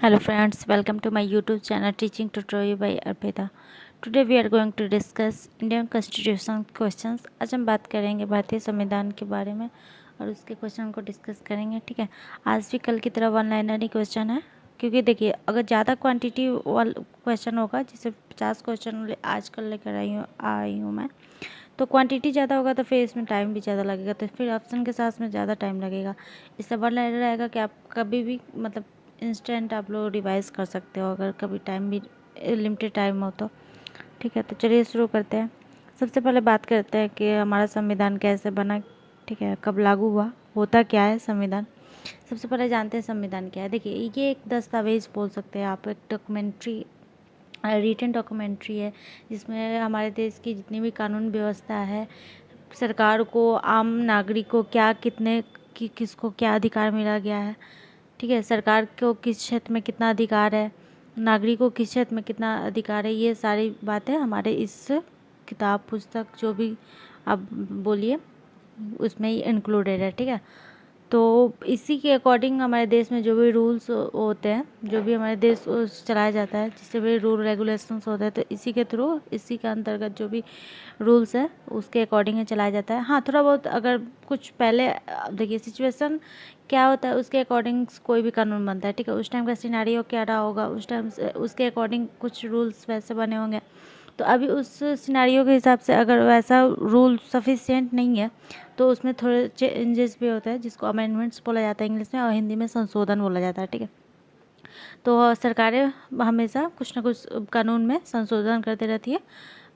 Hello friends, welcome to my YouTube channel Teaching Tutorial by Arpita. Today we are going to discuss Indian Constitution questions. आज हम बात करेंगे भारतीय संविधान के बारे में और उसके क्वेश्चन को डिस्कस करेंगे। ठीक है, आज भी कल की तरह वन लाइनर ही क्वेश्चन है, क्योंकि देखिए अगर ज़्यादा क्वांटिटी वाला क्वेश्चन होगा, जैसे 50 क्वेश्चन आज कल लेकर आई हूँ मैं, तो क्वांटिटी ज़्यादा होगा तो फिर इसमें टाइम भी ज़्यादा लगेगा, तो फिर ऑप्शन के साथ में ज़्यादा टाइम लगेगा। इससे वन लाइनर रहेगा कि आप कभी भी मतलब इंस्टेंट आप लोग रिवाइज कर सकते हो, अगर कभी टाइम भी लिमिटेड टाइम हो तो। ठीक है, तो चलिए शुरू करते हैं। सबसे पहले बात करते हैं कि हमारा संविधान कैसे बना, ठीक है, कब लागू हुआ, होता क्या है संविधान। सबसे पहले जानते हैं संविधान क्या है। देखिए ये एक दस्तावेज बोल सकते हैं आप, एक डॉक्यूमेंट्री, रिटन डॉक्यूमेंट्री है, जिसमें हमारे देश की जितनी भी कानून व्यवस्था है, सरकार को, आम नागरिक को क्या किसको क्या अधिकार मिला गया है, ठीक है, सरकार को किस क्षेत्र में कितना अधिकार है, नागरिक को किस क्षेत्र में कितना अधिकार है, ये सारी बातें हमारे इस किताब पुस्तक जो भी आप बोलिए उसमें ही इंक्लूडेड है। ठीक है, तो इसी के अकॉर्डिंग हमारे देश में जो भी रूल्स होते हैं, जो भी हमारे देश चलाया जाता है, जिससे भी रूल रेगुलेशंस होते हैं, तो इसी के थ्रू, इसी के अंतर्गत जो भी रूल्स है उसके अकॉर्डिंग ही चलाया जाता है। हाँ, थोड़ा बहुत अगर कुछ पहले देखिए सिचुएशन क्या होता है उसके अकॉर्डिंग कोई भी कानून बनता है। ठीक है, उस टाइम का सिनेरियो क्या रहा होगा, उस टाइम से उसके अकॉर्डिंग कुछ रूल्स वैसे बने होंगे। तो अभी उस सिनेरियो के हिसाब से अगर वैसा रूल सफिशिएंट नहीं है तो उसमें थोड़े चेंजेस भी होता है, जिसको अमेंडमेंट्स बोला जाता है इंग्लिश में, और हिंदी में संशोधन बोला जाता है। ठीक है, तो सरकारें हमेशा कुछ ना कुछ कानून में संशोधन करती रहती है,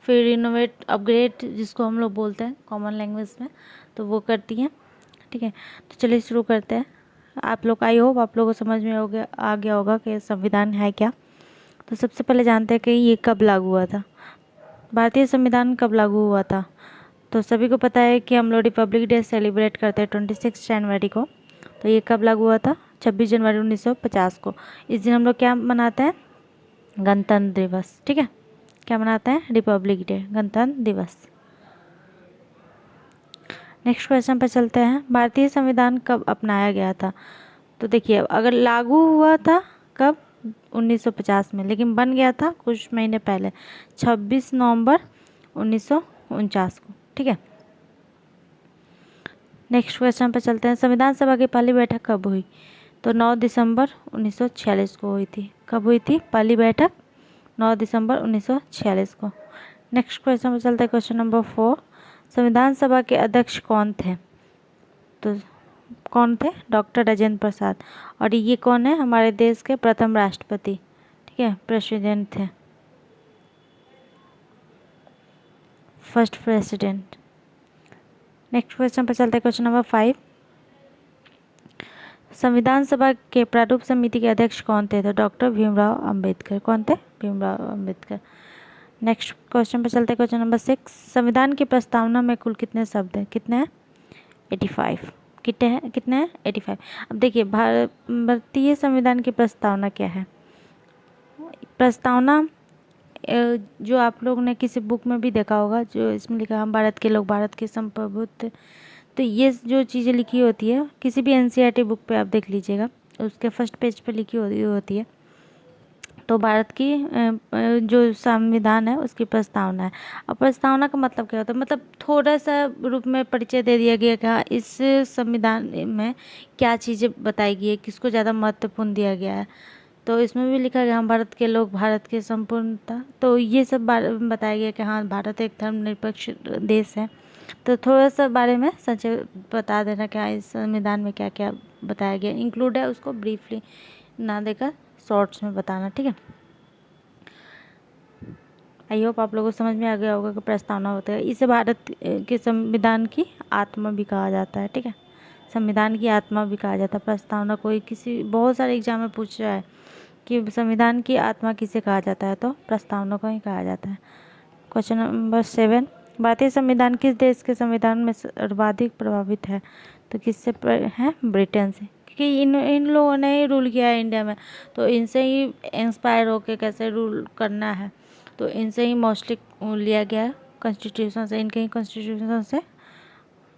फिर रिनोवेट, अपग्रेड जिसको हम लोग बोलते हैं कॉमन लैंग्वेज में, तो वो करती हैं। ठीक है, तो चलिए शुरू करते हैं। आप लोग, आई होप आप लोगों को समझ में आ गया होगा कि संविधान है क्या। तो सबसे पहले जानते हैं कि ये कब लागू हुआ था, भारतीय संविधान कब लागू हुआ था। तो सभी को पता है कि हम लोग रिपब्लिक डे सेलिब्रेट करते हैं 26 जनवरी को। तो ये कब लागू हुआ था, 26 जनवरी 1950 को। इस दिन हम लोग क्या मनाते हैं, गणतंत्र दिवस। ठीक है, क्या मनाते हैं, रिपब्लिक डे, गणतंत्र दिवस। नेक्स्ट क्वेश्चन पर चलते हैं। भारतीय संविधान कब अपनाया गया था। तो देखिए अगर लागू हुआ था कब, 1950 में, लेकिन बन गया था कुछ महीने पहले, 26 नवंबर 1949 को। ठीक है, नेक्स्ट क्वेश्चन पर चलते हैं। संविधान सभा की पहली बैठक कब हुई। तो 9 दिसंबर 1946 को हुई थी। कब हुई थी पहली बैठक, 9 दिसंबर 1946 को। नेक्स्ट क्वेश्चन पर चलते हैं, क्वेश्चन नंबर 4। संविधान सभा के अध्यक्ष कौन थे। तो कौन थे, डॉक्टर राजेंद्र प्रसाद। और ये कौन है, हमारे देश के प्रथम राष्ट्रपति, ठीक है, प्रेसिडेंट थे, फर्स्ट प्रेसिडेंट। नेक्स्ट क्वेश्चन पर चलते हैं, क्वेश्चन नंबर 5। संविधान सभा के प्रारूप समिति के अध्यक्ष कौन थे। तो डॉक्टर भीमराव अंबेडकर। कौन थे, भीमराव अंबेडकर। नेक्स्ट क्वेश्चन पर चलते हैं, क्वेश्चन नंबर 6। संविधान की प्रस्तावना में कुल कितने शब्द हैं, कितने हैं, 85। कितने हैं 85। अब देखिए भारतीय संविधान की प्रस्तावना क्या है। प्रस्तावना जो आप लोग ने किसी बुक में भी देखा होगा, जो इसमें लिखा हम भारत के लोग, भारत के संप्रभुत्व, तो ये जो चीज़ें लिखी होती है किसी भी एनसीईआरटी बुक पे आप देख लीजिएगा, उसके फर्स्ट पेज पे लिखी होती है। तो भारत की जो संविधान है उसकी प्रस्तावना है। और प्रस्तावना का मतलब क्या होता है, मतलब थोड़ा सा रूप में परिचय दे दिया गया कि हाँ इस संविधान में क्या चीज़ें बताई गई है, किसको ज़्यादा महत्वपूर्ण दिया गया है। तो इसमें भी लिखा गया हम भारत के लोग, भारत की संपूर्णता, तो ये सब बताया गया कि हाँ भारत एक धर्मनिरपेक्ष देश है। तो थोड़ा सा बारे में संक्षेप बता देना क्या इस संविधान में क्या क्या बताया गया इंक्लूड है, उसको ब्रीफली ना देकर शॉर्ट्स में बताना। ठीक है, आई होप आप लोगों को समझ में आ गया होगा कि प्रस्तावना होता है। इसे भारत के संविधान की आत्मा भी कहा जाता है। ठीक है, संविधान की आत्मा भी कहा जाता है प्रस्तावना। कोई किसी बहुत सारे एग्जाम में पूछ रहा है कि संविधान की आत्मा किसे कहा जाता है, तो प्रस्तावना को ही कहा जाता है। Question number 7। भारतीय संविधान किस देश के संविधान में सर्वाधिक प्रभावित है। तो किससे है, ब्रिटेन से, क्योंकि इन लोगों ने ही रूल किया है इंडिया में, तो इनसे ही इंस्पायर होकर कैसे रूल करना है, तो इनसे ही मोस्टली लिया गया है, कॉन्स्टिट्यूशन से, इनके ही कॉन्स्टिट्यूशन से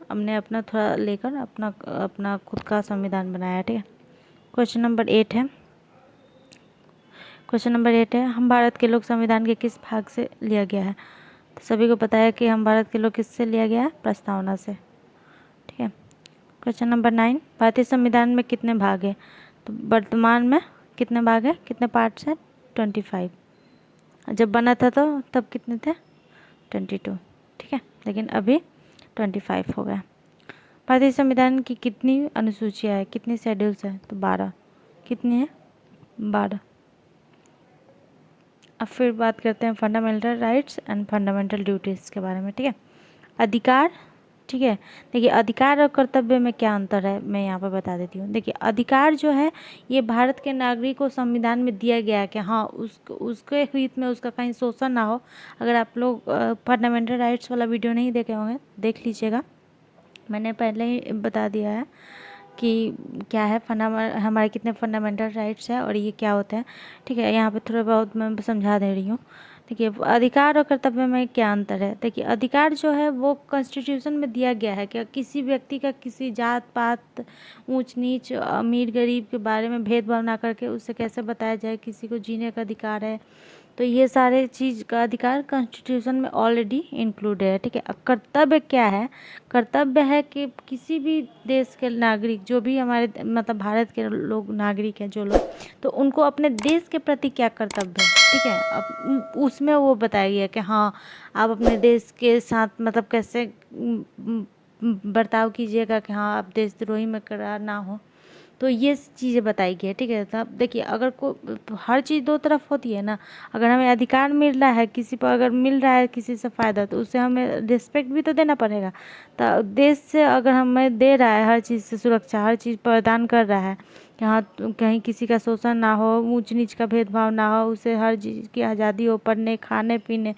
हमने अपना थोड़ा लेकर अपना खुद का संविधान बनाया। ठीक है, क्वेश्चन नंबर 8 है। क्वेश्चन नंबर 8 है, हम भारत के लोग संविधान के किस भाग से लिया गया है? तो सभी को पता है कि हम भारत के लोग किससे लिया गया है? प्रस्तावना से। ठीक है। क्वेश्चन नंबर 9, भारतीय संविधान में कितने भाग हैं? तो वर्तमान में कितने भाग हैं, कितने पार्ट्स हैं? 25। जब बना था तो तब कितने थे? 22। ठीक है, लेकिन अभी 25 हो गया। भारतीय संविधान की कितनी अनुसूचियाँ है, कितनी शेड्यूल्स हैं? तो 12। कितनी है? 12। अब फिर बात करते हैं fundamental rights and fundamental duties के बारे में। ठीक है, अधिकार। ठीक है, देखिए अधिकार और कर्तव्य में क्या अंतर है मैं यहाँ पर बता देती हूँ। देखिए अधिकार जो है ये भारत के नागरिक को संविधान में दिया गया है कि हाँ उसके हित में उसका कहीं शोषण ना हो। अगर आप लोग फंडामेंटल राइट्स वाला वीडियो नहीं देखे होंगे देख लीजिएगा, मैंने पहले ही बता दिया है कि क्या है हमारे कितने फंडामेंटल राइट्स हैं और ये क्या होते हैं। ठीक है, यहाँ पे थोड़ा बहुत मैं समझा दे रही हूँ। देखिए अधिकार और कर्तव्य में क्या अंतर है। देखिए अधिकार जो है वो कॉन्स्टिट्यूशन में दिया गया है कि किसी व्यक्ति का किसी जात पात ऊंच नीच अमीर गरीब के बारे में भेदभाव ना करके उससे कैसे बताया जाए किसी को जीने का अधिकार है। तो ये सारे चीज़ का अधिकार कॉन्स्टिट्यूशन में ऑलरेडी इंक्लूड है। ठीक है, अब कर्तव्य क्या है? कर्तव्य है कि किसी भी देश के नागरिक जो भी हमारे मतलब भारत के लोग नागरिक हैं जो लोग, तो उनको अपने देश के प्रति क्या कर्तव्य है। ठीक है, अब उसमें वो बताया गया कि हाँ आप अपने देश के साथ मतलब कैसे बर्ताव कीजिएगा कि हाँ आप देशद्रोही में करार ना हो। तो ये चीज़ें बताई गई है। ठीक है, तब देखिए अगर को हर चीज़ दो तरफ होती है ना। अगर हमें अधिकार मिल रहा है किसी पर, अगर मिल रहा है किसी से फ़ायदा, तो उससे हमें रिस्पेक्ट भी तो देना पड़ेगा। तो देश से अगर हमें दे रहा है हर चीज़ से सुरक्षा, हर चीज़ प्रदान कर रहा है कि हाँ कहीं किसी का शोषण ना हो, ऊंच नीच का भेदभाव ना हो, उसे हर चीज़ की आज़ादी हो, पढ़ने खाने पीने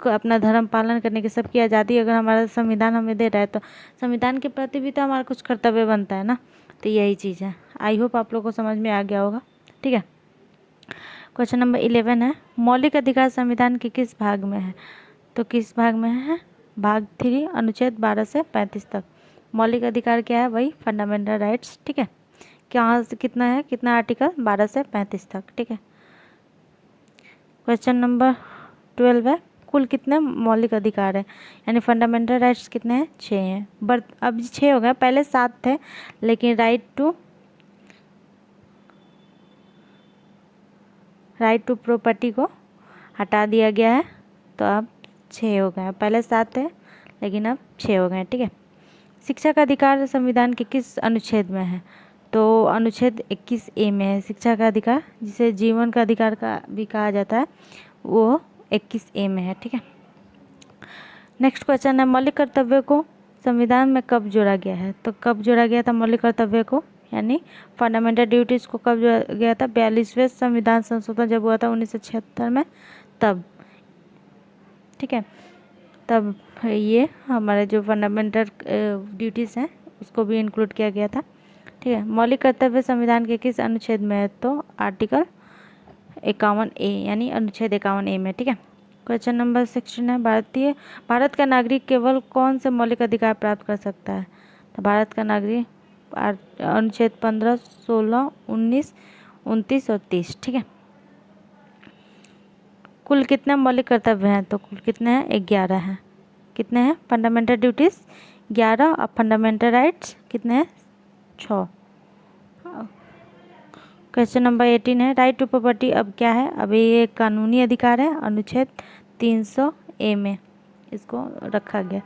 अपना धर्म पालन करने की सबकी आज़ादी अगर हमारा संविधान हमें दे रहा है, तो संविधान के प्रति भी तो हमारा कुछ कर्तव्य बनता है ना। तो यही चीज़ है। आई होप आप लोगों को समझ में आ गया होगा। ठीक है, क्वेश्चन नंबर 11 है, मौलिक अधिकार संविधान के किस भाग में है? तो किस भाग में है? भाग 3 अनुच्छेद 12 से 35 तक। मौलिक अधिकार क्या है? वही फंडामेंटल राइट्स। ठीक है, क्या कितना है, कितना आर्टिकल? 12 से 35 तक। ठीक है, क्वेश्चन नंबर 12 है, कुल कितने मौलिक अधिकार है यानी फंडामेंटल राइट्स कितने हैं? 6 हैं। बट अब 6 हो गए, पहले 7 थे, लेकिन राइट टू प्रॉपर्टी को हटा दिया गया है, तो अब 6 हो गए। पहले 7 थे लेकिन अब 6 हो गए। ठीक है, शिक्षा का अधिकार संविधान के किस अनुच्छेद में है? तो अनुच्छेद 21A में है शिक्षा का अधिकार, जिसे जीवन का अधिकार का भी कहा जाता है, वो 21A में है। ठीक है, नेक्स्ट क्वेश्चन है, मौलिक कर्तव्य को संविधान में कब जोड़ा गया है? तो कब जोड़ा गया था मौलिक कर्तव्य को यानी फंडामेंटल ड्यूटीज़ को कब जोड़ा गया था? 42वें संविधान संशोधन जब हुआ था 1976 में, तब। ठीक है, तब ये हमारे जो फंडामेंटल ड्यूटीज़ हैं उसको भी इंक्लूड किया गया था। ठीक है, मौलिक कर्तव्य संविधान के किस अनुच्छेद में है? तो आर्टिकल 51A यानी अनुच्छेद 51A में। ठीक है, क्वेश्चन नंबर 16 है, भारत का नागरिक केवल कौन से मौलिक अधिकार प्राप्त कर सकता है? तो भारत का नागरिक अनुच्छेद 15, 16, 19, 29 और 30। ठीक है, कुल कितने मौलिक कर्तव्य हैं? तो कुल कितने हैं? 11 हैं। कितने हैं? फंडामेंटल ड्यूटीज़ 11 और फंडामेंटल राइट्स कितने हैं? 6। क्वेश्चन नंबर 18 है, राइट टू प्रॉपर्टी अब क्या है? अभी ये कानूनी अधिकार है, अनुच्छेद 300A में इसको रखा गया।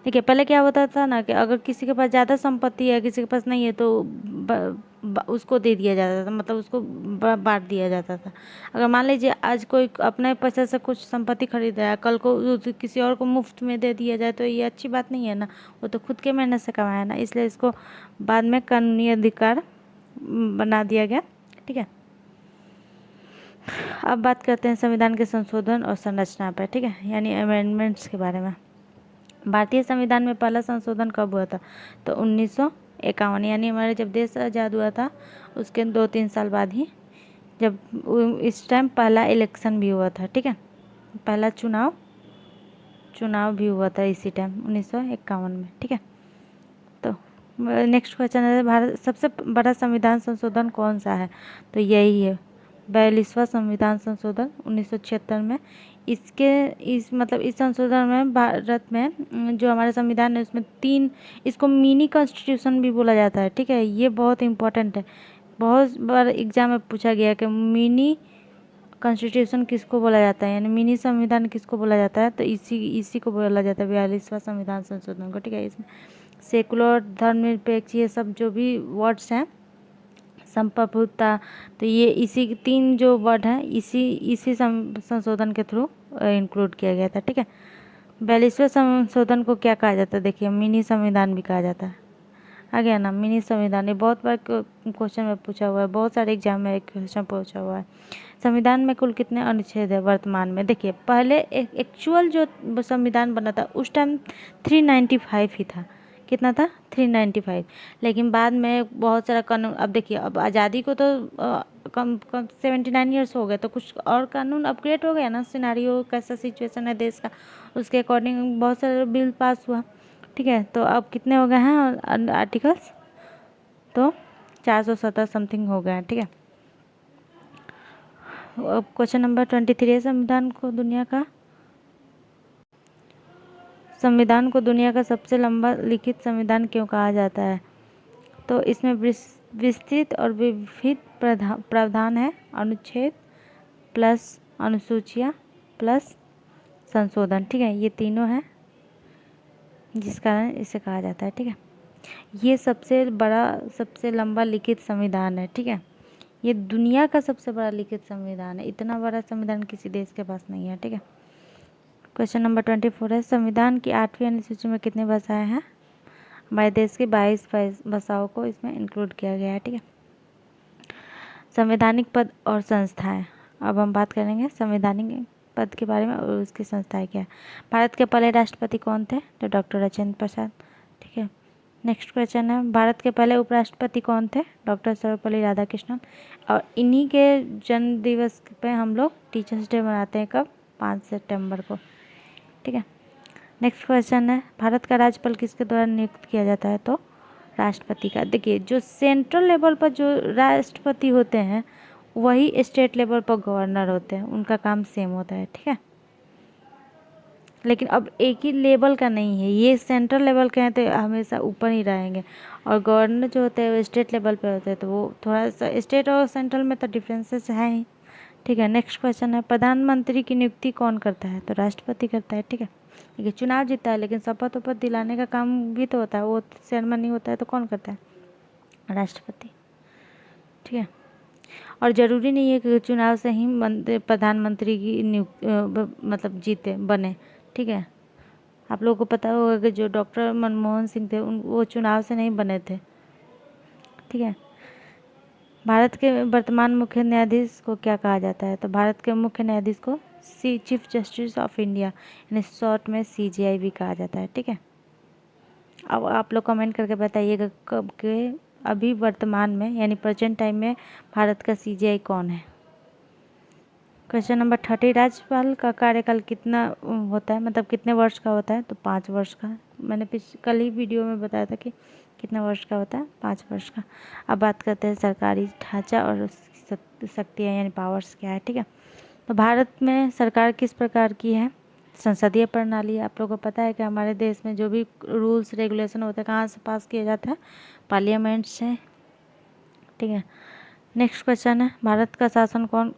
देखिए पहले क्या होता था ना कि अगर किसी के पास ज़्यादा संपत्ति है किसी के पास नहीं है, तो उसको दे दिया जाता था, मतलब उसको बांट दिया जाता था। अगर मान लीजिए आज कोई अपने पैसे से कुछ संपत्ति खरीद रहा है, कल को किसी और को मुफ्त में दे दिया जाए, तो ये अच्छी बात नहीं है ना। वो तो खुद के मेहनत से कमाया ना, इसलिए इसको बाद में कानूनी अधिकार बना दिया गया। ठीक है, अब बात करते हैं संविधान के संशोधन और संरचना पर। ठीक है, यानी अमेंडमेंट्स के बारे में। भारतीय संविधान में पहला संशोधन कब हुआ था? तो 1951 यानी हमारे जब देश आज़ाद हुआ था उसके 2-3 साल बाद ही, जब इस टाइम पहला इलेक्शन भी हुआ था। ठीक है, पहला चुनाव भी हुआ था इसी टाइम 1951 में। ठीक है, तो नेक्स्ट क्वेश्चन है, भारत सबसे बड़ा संविधान संशोधन कौन सा है? तो यही है 42वां संविधान संशोधन 1976 में। इस संशोधन में भारत में जो हमारा संविधान है उसमें 3, इसको मिनी कॉन्स्टिट्यूशन भी बोला जाता है, ठीक है। ये बहुत इम्पोर्टेंट है, बहुत बार एग्जाम में पूछा गया कि मिनी कॉन्स्टिट्यूशन किसको बोला जाता है, यानी मिनी संविधान किसको बोला जाता है, तो इसी को बोला जाता है 42वां संविधान संशोधन को, ठीक है। इसमें सेकुलर, धर्मनिरपेक्ष, ये सब जो भी वर्ड्स हैं, संप्रभुता, तो ये इसी 3 जो वर्ड हैं इसी संशोधन के थ्रू इंक्लूड किया गया था, ठीक है। 42वें संशोधन को क्या कहा जाता है, देखिए मिनी संविधान भी कहा जाता है। आ गया ना, मिनी संविधान। ये बहुत बार क्वेश्चन में पूछा हुआ है, बहुत सारे एग्जाम में क्वेश्चन पूछा हुआ है। संविधान में कुल कितने अनुच्छेद है वर्तमान में, देखिए पहले एक्चुअल जो संविधान बना था उस टाइम 395 ही था। कितना था, 395। लेकिन बाद में बहुत सारा कानून, अब देखिए अब आज़ादी को तो कम 79 ईयर्स हो गए, तो कुछ और कानून अपग्रेड हो गया ना, सिनारियो कैसा सिचुएशन है देश का, उसके अकॉर्डिंग बहुत सारा बिल पास हुआ, ठीक है। तो अब कितने हो गए हैं आर्टिकल्स, तो 417 समथिंग हो गए हैं, ठीक है। अब क्वेश्चन नंबर 23 है, संविधान को दुनिया का सबसे लंबा लिखित संविधान क्यों कहा जाता है, तो इसमें विस्तृत और विविध प्रावधान है, अनुच्छेद प्लस अनुसूचियाँ प्लस संशोधन, ठीक है। ये तीनों हैं जिस कारण इसे कहा जाता है, ठीक है। ये सबसे बड़ा, सबसे लंबा लिखित संविधान है, ठीक है। ये दुनिया का सबसे बड़ा लिखित संविधान है, इतना बड़ा संविधान किसी देश के पास नहीं है, ठीक है। क्वेश्चन नंबर 24 है, संविधान की 8वीं अनुसूची में कितनी भाषाएं हैं, हमारे देश की 22 भाषाओं को इसमें इंक्लूड किया गया है, ठीक है। संवैधानिक पद और संस्थाएं, अब हम बात करेंगे संवैधानिक पद के बारे में और उसकी संस्थाएं क्या है। भारत के पहले राष्ट्रपति कौन थे, तो डॉक्टर राजेंद्र प्रसाद, ठीक है। नेक्स्ट क्वेश्चन है, भारत के पहले उपराष्ट्रपति कौन थे, डॉक्टर सर्वपल्ली राधाकृष्णन, और इन्हीं के जन्म दिवस पे हम लोग टीचर्स डे मनाते हैं, कब, 5 सितंबर को, ठीक है। नेक्स्ट क्वेश्चन है, भारत का राज्यपाल किसके द्वारा नियुक्त किया जाता है, तो राष्ट्रपति का। देखिए जो सेंट्रल लेवल पर जो राष्ट्रपति होते हैं वही स्टेट लेवल पर गवर्नर होते हैं, उनका काम सेम होता है, ठीक है। लेकिन अब एक ही लेवल का नहीं है, ये सेंट्रल लेवल के हैं तो हमेशा ऊपर ही रहेंगे, और गवर्नर जो होते हैं वो स्टेट लेवल पे होते हैं, तो वो थोड़ा सा स्टेट और सेंट्रल में तो डिफरेंसेस है ही, ठीक है। नेक्स्ट क्वेश्चन है, प्रधानमंत्री की नियुक्ति कौन करता है, तो राष्ट्रपति करता है, ठीक है। देखिए चुनाव जीतता है लेकिन शपथ वपथ दिलाने का काम भी तो होता है, वो सेरेमनी होता है तो कौन करता है, राष्ट्रपति, ठीक है। और ज़रूरी नहीं है कि चुनाव से ही प्रधानमंत्री की नियुक्ति जीते बने, ठीक है। आप लोगों को पता होगा कि जो डॉक्टर मनमोहन सिंह थे वो चुनाव से नहीं बने थे, ठीक है। भारत के वर्तमान मुख्य न्यायाधीश को क्या कहा जाता है, तो भारत के मुख्य न्यायाधीश को चीफ जस्टिस ऑफ इंडिया, यानी शॉर्ट में CJI भी कहा जाता है, ठीक है। अब आप लोग कमेंट करके बताइएगा कब के अभी वर्तमान में यानी प्रेजेंट टाइम में भारत का CJI कौन है। क्वेश्चन नंबर 30, राज्यपाल का कार्यकाल कितना होता है, मतलब कितने वर्ष का होता है, तो 5 वर्ष का। मैंने कल ही वीडियो में बताया था कि कितने वर्ष का होता है, 5 वर्ष का। अब बात करते हैं सरकारी ढांचा और उसकी शक्तियाँ यानी पावर्स क्या है, ठीक है। तो भारत में सरकार किस प्रकार की है, संसदीय प्रणाली। आप लोगों को पता है कि हमारे देश में जो भी रूल्स रेगुलेशन होते हैं कहाँ से पास किया जाता है, पार्लियामेंट से, ठीक है। नेक्स्ट क्वेश्चन है, भारत का शासन कौन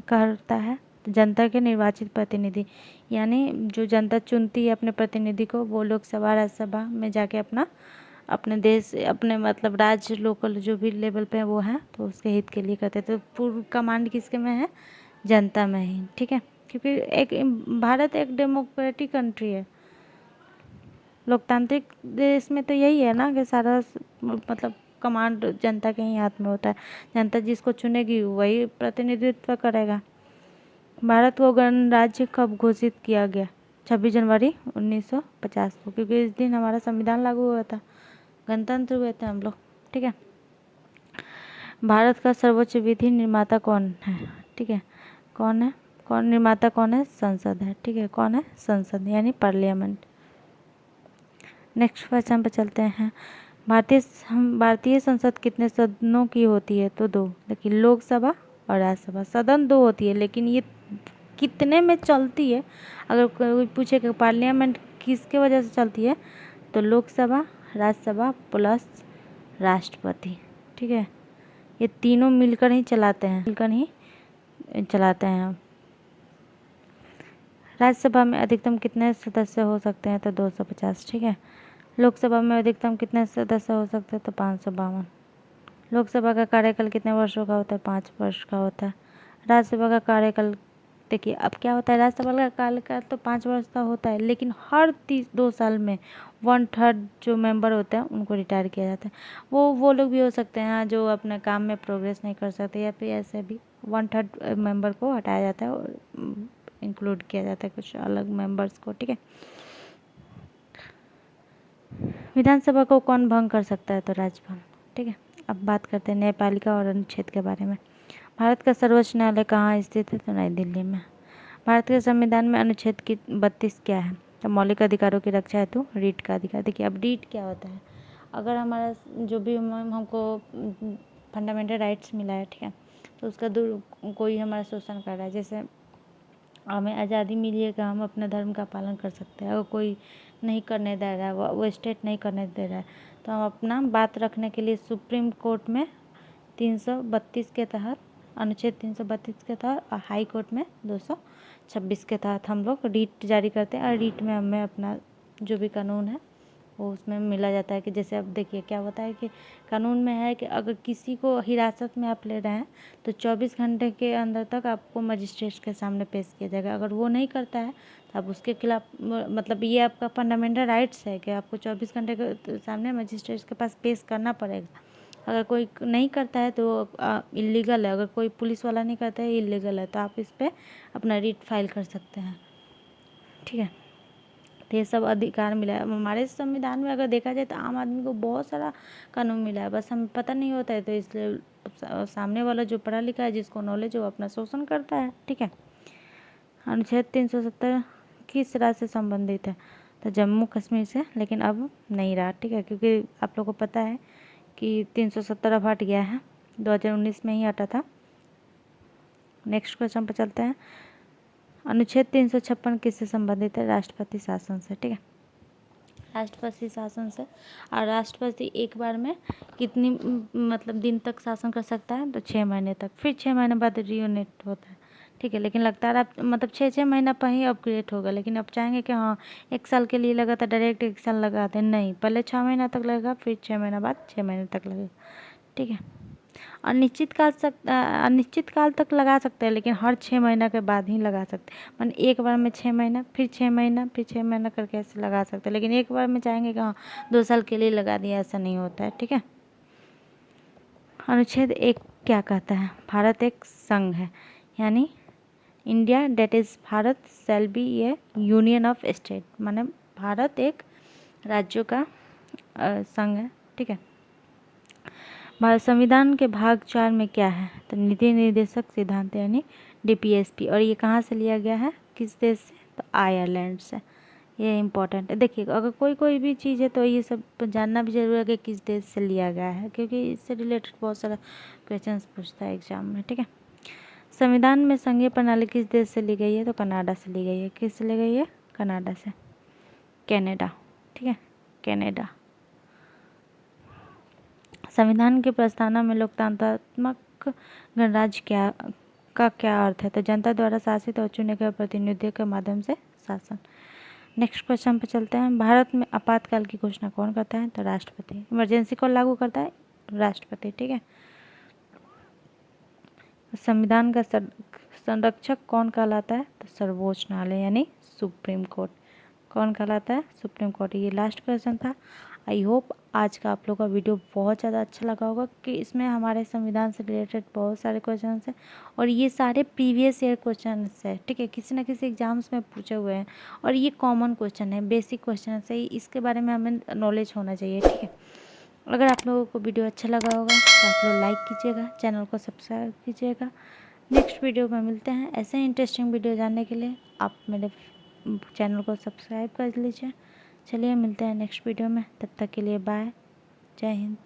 करता है, तो जनता के निर्वाचित प्रतिनिधि, यानी जो जनता चुनती है अपने प्रतिनिधि को, वो लोकसभा राज्यसभा में जाके अपने देश, अपने राज्य, लोकल जो भी लेवल पे वो है तो उसके हित के लिए करते हैं। तो पूर्ण कमांड किसके में है, जनता में ही, ठीक है। क्योंकि भारत एक डेमोक्रेटिक कंट्री है, लोकतांत्रिक देश में तो यही है ना कि सारा कमांड जनता के ही हाथ में होता है, जनता जिसको चुनेगी वही प्रतिनिधित्व करेगा। भारत को गणराज्य कब घोषित किया गया, 26 जनवरी 1950 को, क्योंकि इस दिन हमारा संविधान लागू हुआ था, गणतंत्र हुए थे हम लोग, ठीक है। भारत का सर्वोच्च विधि निर्माता कौन है, ठीक है, कौन निर्माता कौन है, संसद है, ठीक है। कौन है, संसद यानी पार्लियामेंट। नेक्स्ट क्वेश्चन पर चलते हैं, भारतीय संसद कितने सदनों की होती है, तो 2, लेकिन लोकसभा और राज्यसभा। सदन 2 होती है, लेकिन ये कितने में चलती है? अगर कोई पूछे कि पार्लियामेंट किसके वजह से चलती है, तो लोकसभा, राज्यसभा प्लस राष्ट्रपति, ठीक है। ये तीनों मिलकर ही चलाते हैं, राज्यसभा में अधिकतम कितने सदस्य हो सकते हैं? तो 250, ठीक है। लोकसभा में अधिकतम कितने सदस्य हो सकते हैं? तो 552। लोकसभा का कार्यकाल कितने वर्षों का होता है? 5 वर्ष का होता है। राज्यसभा का कार्यकाल, देखिए अब क्या होता है, राज्यसभा का कार्यकाल तो 5 वर्ष का होता है, लेकिन हर 2 साल में 1/3 जो मेंबर होते हैं उनको रिटायर किया जाता है। वो लोग भी हो सकते हैं जो अपने काम में प्रोग्रेस नहीं कर सकते, या फिर ऐसे भी 1/3 मेंबर को हटाया जाता है और इंक्लूड किया जाता है कुछ अलग मेंबर्स को, ठीक है। विधानसभा को कौन भंग कर सकता है? तो राज्यपाल, ठीक है। अब बात करते हैं न्यायपालिका और अनुच्छेद के बारे में। भारत का सर्वोच्च न्यायालय कहाँ स्थित है? तो नई दिल्ली में। भारत के संविधान में अनुच्छेद की 32 क्या है? तो मौलिक अधिकारों की रक्षा हेतु रीट का अधिकार। देखिए अब रीट क्या होता है, अगर हमारा जो भी हमको फंडामेंटल राइट्स मिला है, ठीक है, तो उसका कोई हमारा शोषण कर रहा है, जैसे हमें आज़ादी मिली है कि हम अपने धर्म का पालन कर सकते हैं, अगर कोई नहीं करने दे रहा है, वो स्टेट नहीं करने दे रहा है, तो हम अपना बात रखने के लिए सुप्रीम कोर्ट में 332 के तहत, अनुच्छेद 332 के तहत, और हाई कोर्ट में 226 के तहत हम लोग रीट जारी करते हैं। और रीट में हमें अपना जो भी कानून है वो उसमें मिला जाता है। कि जैसे अब देखिए क्या होता है कि कानून में है कि अगर किसी को हिरासत में आप ले रहे हैं तो 24 घंटे के अंदर तक आपको मजिस्ट्रेट के सामने पेश किया जाएगा। अगर वो नहीं करता है तो आप उसके खिलाफ, मतलब ये आपका फंडामेंटल राइट्स है कि आपको 24 घंटे के सामने मजिस्ट्रेट के पास पेश करना पड़ेगा। अगर कोई नहीं करता है तो इलीगल है, अगर कोई पुलिस वाला नहीं करता है इलीगल है, तो आप इस पर अपना रीट फाइल कर सकते हैं, ठीक है। तो ये सब अधिकार मिला है हमारे संविधान में। अगर देखा जाए तो आम आदमी को बहुत सारा कानून मिला है, बस हमें पता नहीं होता है, तो इसलिए सामने वाला जो पढ़ा लिखा है, जिसको नॉलेज है, वो अपना शोषण करता है, ठीक है। अनुच्छेद 370 किस राज्य से संबंधित है? तो जम्मू कश्मीर से, लेकिन अब नहीं रहा, ठीक है, क्योंकि आप लोगों को पता है कि 370 अब हट गया है, 2019 में ही हटा था। नेक्स्ट क्वेश्चन पर चलते हैं। अनुच्छेद 356 किससे संबंधित है? राष्ट्रपति शासन से, ठीक है, राष्ट्रपति शासन से। और राष्ट्रपति एक बार में कितनी मतलब दिन तक शासन कर सकता है? तो 6 महीने तक, फिर 6 महीने बाद रियूनेट होता है, ठीक है। लेकिन लगता है आप मतलब 6 महीना पर ही अपग्रेड होगा, लेकिन अब चाहेंगे कि हाँ 1 साल के लिए लगा था डायरेक्ट 1 साल लगाते, नहीं, पहले 6 महीना तक लगेगा, फिर 6 महीना बाद 6 महीने तक लगेगा, ठीक है। अनिश्चित काल तक लगा सकते हैं, लेकिन हर 6 महीना के बाद ही लगा सकते हैं। मान एक बार में 6 महीना, फिर 6 महीना, फिर 6 महीना करके ऐसे लगा सकते हैं, लेकिन एक बार में चाहेंगे कि हाँ 2 साल के लिए लगा दिया, ऐसा नहीं होता है, ठीक है। अनुच्छेद 1 क्या कहता है? भारत एक संघ है, यानी India that is Bharat shall be A union of state, माने भारत एक राज्यों का संघ है, ठीक है। भारत संविधान के भाग 4 में क्या है? तो नीति निर्देशक सिद्धांत, यानी DPSP, और ये कहाँ से लिया गया है, किस देश से? तो आयरलैंड से। ये इम्पोर्टेंट है, देखिए अगर कोई भी चीज़ है तो ये सब जानना भी जरूरी है कि किस देश से लिया गया है, क्योंकि इससे रिलेटेड बहुत सारा क्वेश्चंस पूछता है एग्जाम में, ठीक है। संविधान में संघीय प्रणाली किस देश से ली गई है? तो कनाडा से ली गई है। किस से ली गई है? कनाडा से, कनाडा, ठीक है, कनाडा। संविधान की प्रस्तावना में लोकतांत्रात्मक गणराज्य का क्या अर्थ है? तो जनता द्वारा शासित और चुने गए प्रतिनिधियों के माध्यम से शासन। नेक्स्ट क्वेश्चन पे चलते हैं। भारत में आपातकाल की घोषणा कौन करता है? तो राष्ट्रपति। इमरजेंसी कौन लागू करता है? राष्ट्रपति, ठीक है। संविधान का संरक्षक कौन कहलाता है? तो सर्वोच्च न्यायालय, यानी सुप्रीम कोर्ट। कौन कहलाता है? Supreme court. ये लास्ट क्वेश्चन था। आई होप आज का आप लोग का वीडियो बहुत ज़्यादा अच्छा लगा होगा, कि इसमें हमारे संविधान से रिलेटेड बहुत सारे क्वेश्चन हैं, और ये सारे प्रीवियस ईयर क्वेश्चन है, ठीक है, किसी न किसी एग्जाम्स में पूछे हुए हैं, और ये कॉमन क्वेश्चन है, बेसिक क्वेश्चन है, इसके बारे में हमें नॉलेज होना चाहिए, ठीक है। अगर आप लोगों को वीडियो अच्छा लगा होगा तो आप लोग लाइक कीजिएगा, चैनल को सब्सक्राइब कीजिएगा। नेक्स्ट वीडियो में मिलते हैं। ऐसे ही इंटरेस्टिंग वीडियो जानने के लिए आप मेरे चैनल को सब्सक्राइब कर लीजिए। चलिए मिलते हैं नेक्स्ट वीडियो में, तब तक के लिए बाय, जय हिंद।